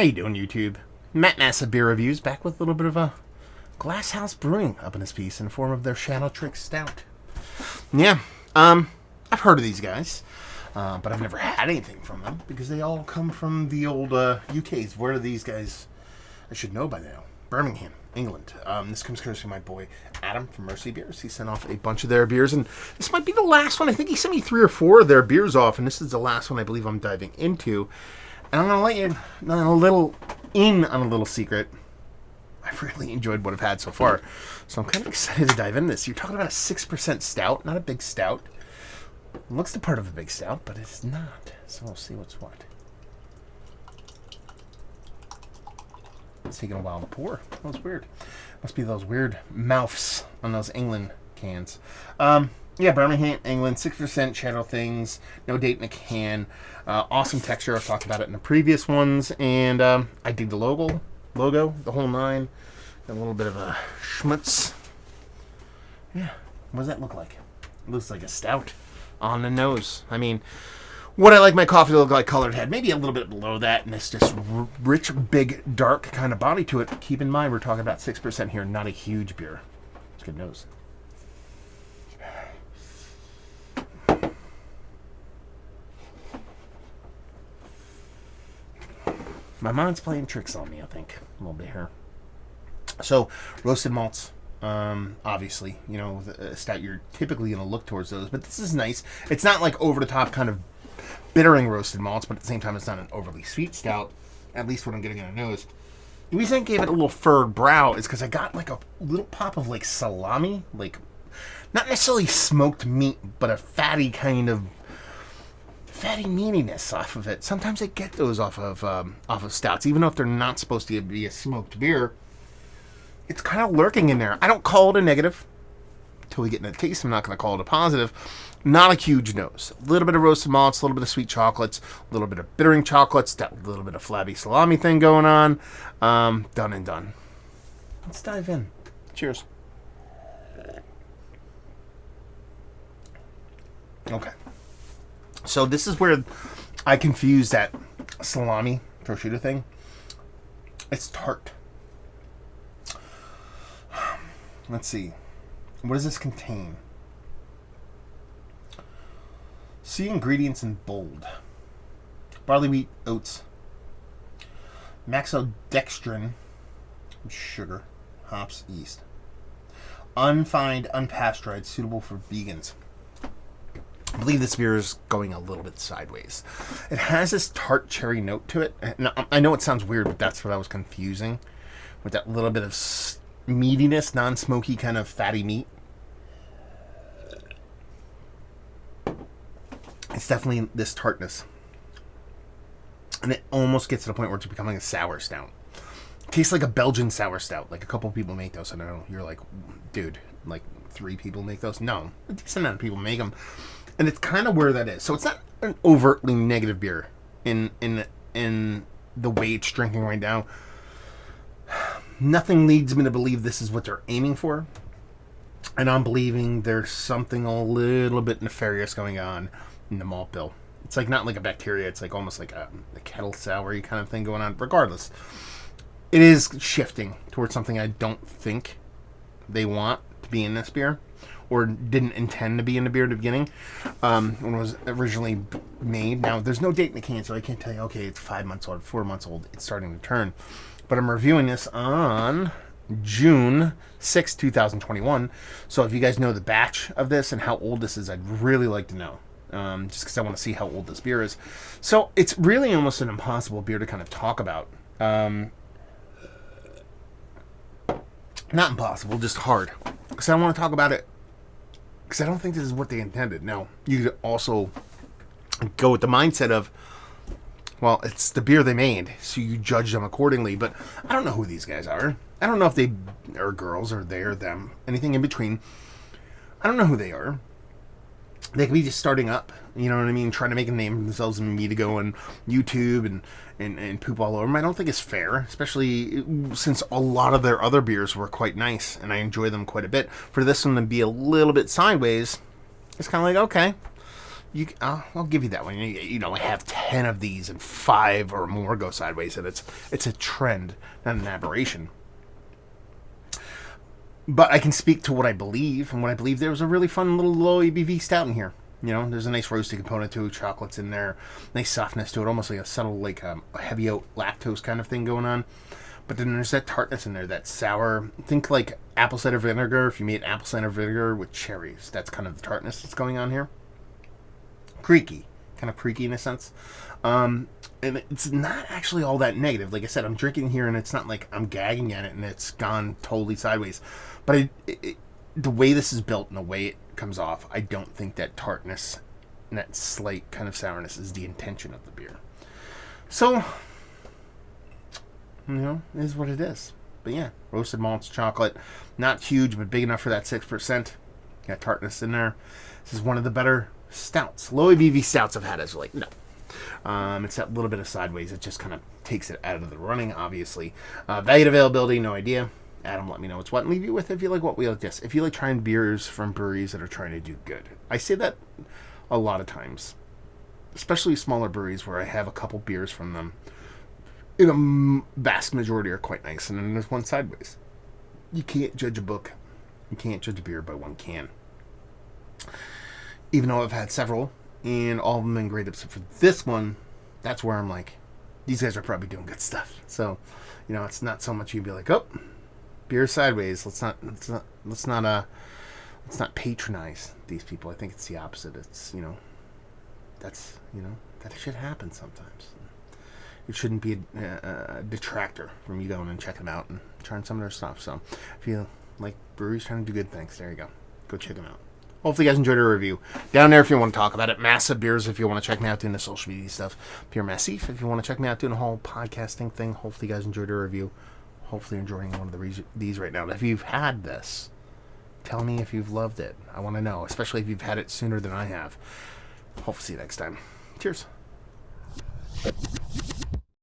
How you doing, YouTube? Matt Massa Beer Reviews, back with a little bit of a Glasshouse Brewing up in his piece in the form of their Shadow Trick Stout. Yeah, I've heard of these guys, but I've never had anything from them because they all come from the old UKs. Where are these guys? I should know by now. Birmingham, England. This comes courtesy of my boy Adam from Mercy Beers. He sent off a bunch of their beers, and this might be the last one. I think he sent me 3 or 4 of their beers off, and this is the last one I believe I'm diving into. And I'm going to let you in on a little secret. I've really enjoyed what I've had so far. So I'm kind of excited to dive into this. You're talking about a 6% stout, not a big stout. It looks the part of a big stout, but it's not. So we'll see what's what. It's taking a while to pour. That was weird. Must be those weird mouths on those England cans. Yeah, Birmingham, England, 6% Shadow Things, no date in a can. Awesome texture. I've talked about it in the previous ones. And I dig the logo, the whole nine. Got a little bit of a schmutz. Yeah, what does that look like? It looks like a stout on the nose. I mean, what I like my coffee to look like colored head. Maybe a little bit below that, and it's just rich, big, dark kind of body to it. Keep in mind, we're talking about 6% here, not a huge beer. It's good nose. My mind's playing tricks on me, I think, a little bit here. So, roasted malts, obviously, you know, the stout, you're typically going to look towards those, but this is nice. It's not like over-the-top kind of bittering roasted malts, but at the same time, it's not an overly sweet stout, at least what I'm getting in the nose. The reason I gave it a little furred brow is because I got like a little pop of like salami, like not necessarily smoked meat, but a fatty kind of fatty meatiness off of it. Sometimes I get those off of stouts, even though if they're not supposed to be a smoked beer. It's kind of lurking in there. I don't call it a negative until we get into the taste. I'm not going to call it a positive. Not a huge nose. A little bit of roasted malts, a little bit of sweet chocolates, a little bit of bittering chocolates, that little bit of flabby salami thing going on. Done and done. Let's dive in. Cheers. Okay. So this is where I confuse that salami prosciutto thing. It's tart. Let's see. What does this contain? See ingredients in bold. Barley wheat, oats, maxodextrin, sugar, hops, yeast. Unfined, unpasteurized, suitable for vegans. I believe this beer is going a little bit sideways. It has this tart cherry note to it. Now, I know it sounds weird, but that's what I was confusing. With that little bit of meatiness, non-smoky kind of fatty meat. It's definitely this tartness. And it almost gets to the point where it's becoming a sour stout. It tastes like a Belgian sour stout. Like a couple people make those. I don't know. You're like, dude, like 3 people make those? No. A decent amount of people make them. And it's kind of where that is. So it's not an overtly negative beer in the way it's drinking right now. Nothing leads me to believe this is what they're aiming for. And I'm believing there's something a little bit nefarious going on in the malt bill. It's like not like a bacteria. It's like almost like a kettle sour kind of thing going on. Regardless, it is shifting towards something I don't think they want to be in this beer, or didn't intend to be in the beer at the beginning when it was originally made. Now, there's no date in the can, so I can't tell you, okay, it's 5 months old, 4 months old, it's starting to turn. But I'm reviewing this on June 6, 2021. So if you guys know the batch of this and how old this is, I'd really like to know. Just because I want to see how old this beer is. So it's really almost an impossible beer to kind of talk about. Not impossible, just hard. Because I don't want to talk about it because I don't think this is what they intended. Now, you could also go with the mindset of, well, it's the beer they made, so you judge them accordingly. But I don't know who these guys are. I don't know if they are girls or they or them, anything in between. I don't know who they are. They could be just starting up, you know what I mean? Trying to make a name for themselves and me to go on YouTube and poop all over them. I don't think it's fair, especially since a lot of their other beers were quite nice and I enjoy them quite a bit. For this one to be a little bit sideways, it's kind of like, okay, I'll give you that one. I have 10 of these and 5 or more go sideways, and it's a trend, not an aberration. But I can speak to what I believe, and what I believe there was a really fun little low ABV stout in here. There's a nice roasty component to it, chocolate's in there, nice softness to it, almost like a subtle, like a heavy oat lactose kind of thing going on. But then there's that tartness in there, that sour. Think like apple cider vinegar. If you made apple cider vinegar with cherries, that's kind of the tartness that's going on here. Creaky, kind of creaky in a sense. And it's not actually all that negative. Like I said, I'm drinking here, and it's not like I'm gagging at it, and it's gone totally sideways. But the way this is built and the way it comes off, I don't think that tartness and that slight kind of sourness is the intention of the beer. So, is what it is. But yeah, roasted malts, chocolate, not huge, but big enough for that 6%. Got tartness in there. This is one of the better stouts. Low ABV stouts I've had is like, no. It's that little bit of sideways. It just kind of takes it out of the running, obviously. Value availability, no idea. Adam, let me know what's what, and leave you with if you like what we like this. If you like trying beers from breweries that are trying to do good. I say that a lot of times, especially smaller breweries where I have a couple beers from them. In a vast majority are quite nice, and then there's one sideways. You can't judge a book. You can't judge a beer by one can. Even though I've had several, and all of them been great, except for this one, that's where I'm like, these guys are probably doing good stuff. So, it's not so much you'd be like, oh, beer sideways. Let's not patronize these people. I think it's the opposite. It's that shit happens sometimes. It shouldn't be a detractor from you going and checking them out and trying some of their stuff. So if you like breweries trying to do good things, there you go. Go check them out. Hopefully you guys enjoyed our review. Down there if you want to talk about it. Massive Beers if you want to check me out doing the social media stuff. Pure Massif if you want to check me out doing the whole podcasting thing. Hopefully you guys enjoyed our review. Hopefully you're enjoying one of these right now. If you've had this, tell me if you've loved it. I want to know, especially if you've had it sooner than I have. Hopefully see you next time. Cheers.